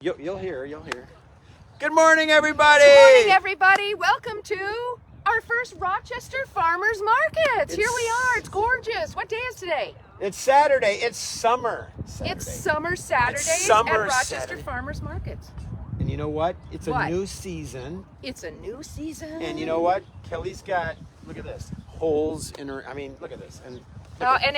You'll hear. Good morning, everybody. Good morning, everybody. Welcome to our first Rochester Farmers Market. Here we are. It's gorgeous. What day is today? It's Saturday. It's summer Saturday. It's summer Saturdays at Rochester Farmers Market. And you know what? It's What? a new season. It's a new season. And you know what? Kelly's got, look at this, holes in her, look at this. And,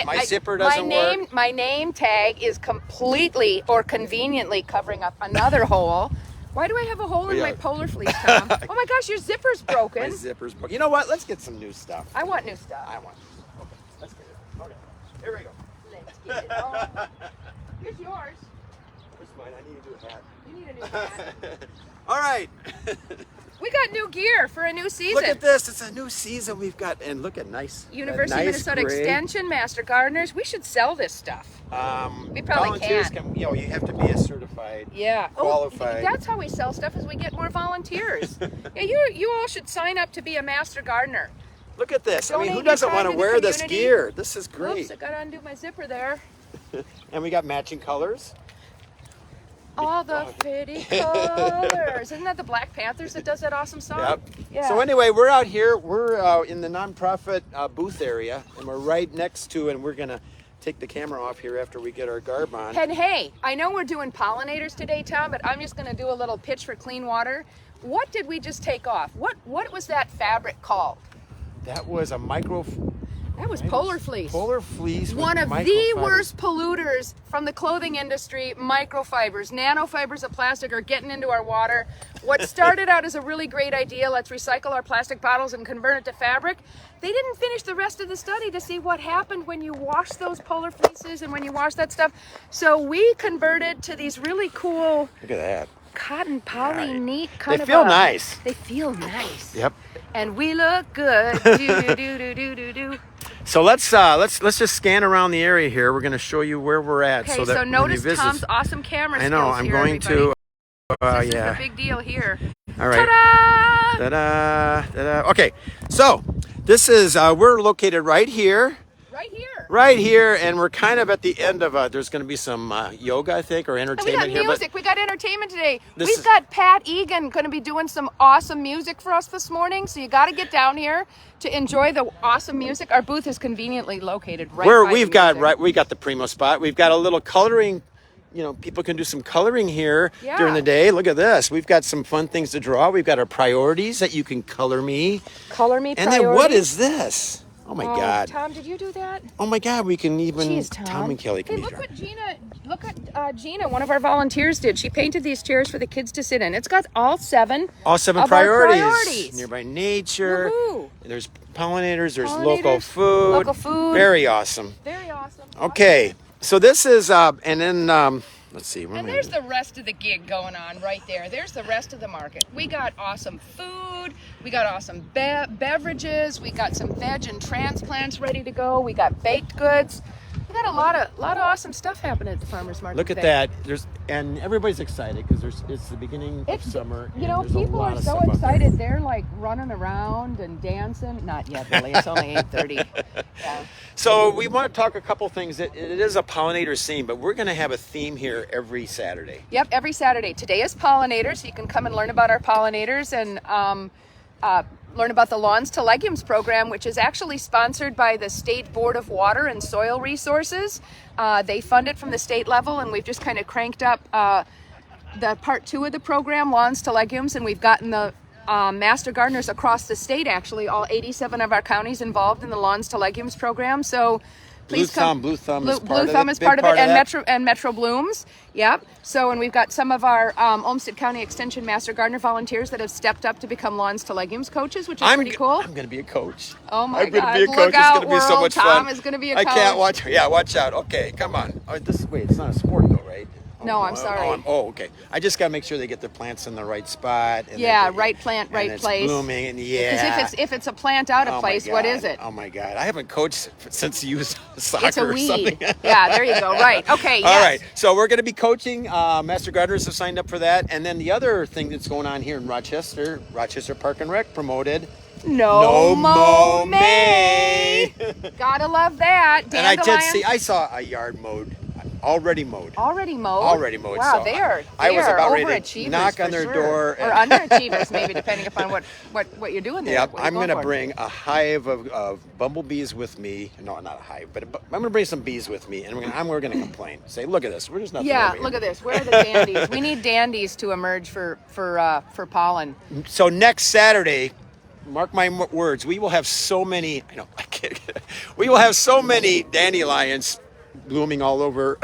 my zipper doesn't work. My name tag is completely or conveniently covering up another hole. Why do I have a hole in my polar fleece, Tom? Oh my gosh, your zipper's broken. My zipper's broken. You know what? Let's get some new stuff. I want new stuff. Okay, let's get it. Okay, here we go. Let's get it on. Here's yours. Where's mine? I need to do a hat. You need a new hat. All right. We got new gear for a new season. Look at this. It's a new season we've got. And look at University of Minnesota gray. Extension, Master Gardeners. We should sell this stuff. We probably volunteers can. You have to be a certified, qualified. That's how we sell stuff, is we get more volunteers. Yeah, you all should sign up to be a Master Gardener. Look at this. Donate who your doesn't time want to to the wear this community. gear? This is great. Oops, I got to undo my zipper there. And we got matching colors. All the pretty colors. Isn't that the Black Panthers that does that awesome song? Yep. Yeah. So anyway, we're out here. We're in the nonprofit booth area, and we're right next to, and we're going to take the camera off here after we get our garb on. And hey, I know we're doing pollinators today, Tom, but I'm just going to do a little pitch for clean water. What did we just take off? What was that fabric called? That was a That was polar fleece. Polar fleece. One of the worst polluters from the clothing industry, microfibers, nanofibers of plastic are getting into our water. What started out as a really great idea, let's recycle our plastic bottles and convert it to fabric, they didn't finish the rest of the study to see what happened when you wash those polar fleeces and when you wash that stuff. So we converted to these really cool Look at that. cotton poly neat kind of. They feel nice. They feel nice. Yep. And we look good. Do. So let's just scan around the area here. We're going to show you where we're at. Okay, so that so when notice you visit, Tom's awesome camera skills. I know. I'm here, going everybody. to. This is the big deal here. All right. Ta-da! Ta-da! Ta-da! Okay. So this is we're located right here. Right here, and we're kind of at the end of there's going to be some yoga, I think, or entertainment here. We got music. We got entertainment today. We've got Pat Egan going to be doing some awesome music for us this morning. So you got to get down here to enjoy the awesome music. Our booth is conveniently located right by we got the primo spot. We've got a little coloring. People can do some coloring here during the day. Look at this. We've got some fun things to draw. We've got our priorities that you can color me. And then what is this? Oh my God. Tom, did you do that? Oh my God, we can even, Jeez, Tom and Kelly can Hey, be look what Gina, one of our volunteers, did. She painted these chairs for the kids to sit in. It's got all seven of our priorities. Nearby nature. Woohoo. There's pollinators. There's local food. Local food. Very awesome. Very awesome. Okay, so this is, and then, let's see. And there's the rest of the gig going on right there. There's the rest of the market. We got awesome food. We got awesome beverages. We got some veg and transplants ready to go. We got baked goods. We got a lot of awesome stuff happening at the farmers market. Look at that. And everybody's excited because it's the beginning of summer. People are so excited. They're like running around and dancing. Not yet, really. It's only 8:30. Yeah. So we want to talk a couple things. It is a pollinator scene, but we're going to have a theme here every Saturday. Yep, every Saturday. Today is pollinators. So you can come and learn about our pollinators and learn about the Lawns to Legumes program, which is actually sponsored by the State Board of Water and Soil Resources. They fund it from the state level, and we've just kind of cranked up the part 2 of the program, Lawns to Legumes, and we've gotten the master gardeners across the state, actually, all 87 of our counties involved in the Lawns to Legumes program. So please come. Blue Thumb is part of it, and Metro Blooms. Yep. So, and we've got some of our Olmsted County Extension Master Gardener volunteers that have stepped up to become Lawns to Legumes coaches, which is pretty cool. I'm going to be a coach. Oh my God! I'm going to be a coach. Look out, it's going to be so much fun. Tom is going to be a coach. I can't watch. Yeah, watch out. Okay, come on. Wait, it's not a sport though, right? No, I'm sorry. Okay. I just got to make sure they get their plants in the right spot. And right plant, right and place. It's blooming, and Because if it's a plant out of place, what is it? Oh my God! I haven't coached since you used soccer It's a weed. or something. Yeah, there you go. Right. Okay. All yes. right. So we're going to be coaching. Master Gardeners have signed up for that, and then the other thing that's going on here in Rochester Park and Rec promoted. No mow May. Gotta love that. And I saw a yard mowed. already mowed. Already mowed? Already mowed. Wow, So they are I was about ready to overachievers knock on for their sure. door. Or underachievers, maybe, depending upon what you're doing there. Yep, what you're I'm going to for. bring a hive of bumblebees with me. No, not a hive, but I'm going to bring some bees with me, and we're going to complain. Say, look at this. We're just nothing Yeah, over look here. at this. Where are the dandies? We need dandies to emerge for pollen. So next Saturday, mark my words, we will have so many. I know. We will have so many dandelions blooming all over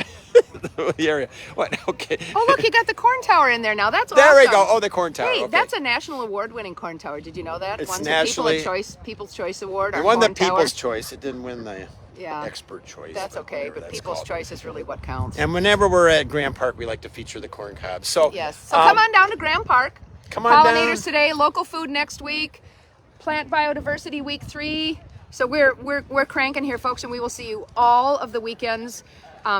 the area. What? Okay. Oh, look, you got the corn tower in there now. That's There awesome. we go. Oh, the corn tower. Hey, okay. that's a national award-winning corn tower. Did you know that? It's One's nationally- a People's Choice Award. It our won the corn tower. People's Choice. It didn't win the Yeah. expert choice. That's okay, whatever but that's People's called. Choice is really what counts. And whenever we're at Graham Park, we like to feature the corn cobs. So Yes. So come on down to Graham Park. Come on down. Pollinators today, local food next week, Plant Biodiversity Week 3. So we're cranking here, folks, and we will see you all of the weekends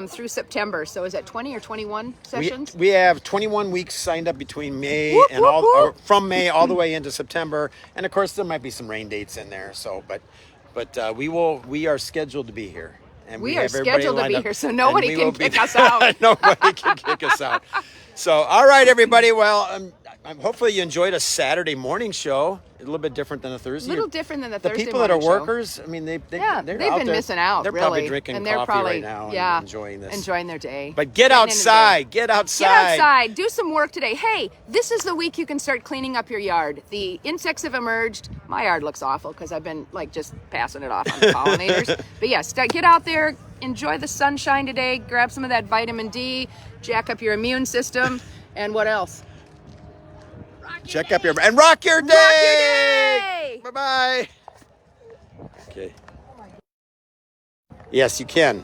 through September. So is that 20 or 21 sessions? We have 21 weeks signed up between May Whoop, and whoop, all whoop. or from May all the way into September, and of course there might be some rain dates in there. So, but we are scheduled to be here, and We have are everybody scheduled to lined be up, here, so and nobody we can will be kick us out. Nobody can kick us out. So, all right, everybody. Well, hopefully you enjoyed a Saturday morning show. A little bit different than a Thursday. A little different than the The Thursday people that are morning show. workers, I mean, they're They've out been there. missing out. They're really. probably drinking and they're coffee probably, right now yeah, and enjoying this. enjoying their day. But get Getting into the day. outside. Get outside. Get outside. Do some work today. Hey, this is the week you can start cleaning up your yard. The insects have emerged. My yard looks awful because I've been just passing it off on the pollinators. But yes, get out there. Enjoy the sunshine today. Grab some of that vitamin D. Jack up your immune system. And what else? Check up your and rock your day. Rock your day. Bye bye. Okay. Yes, you can.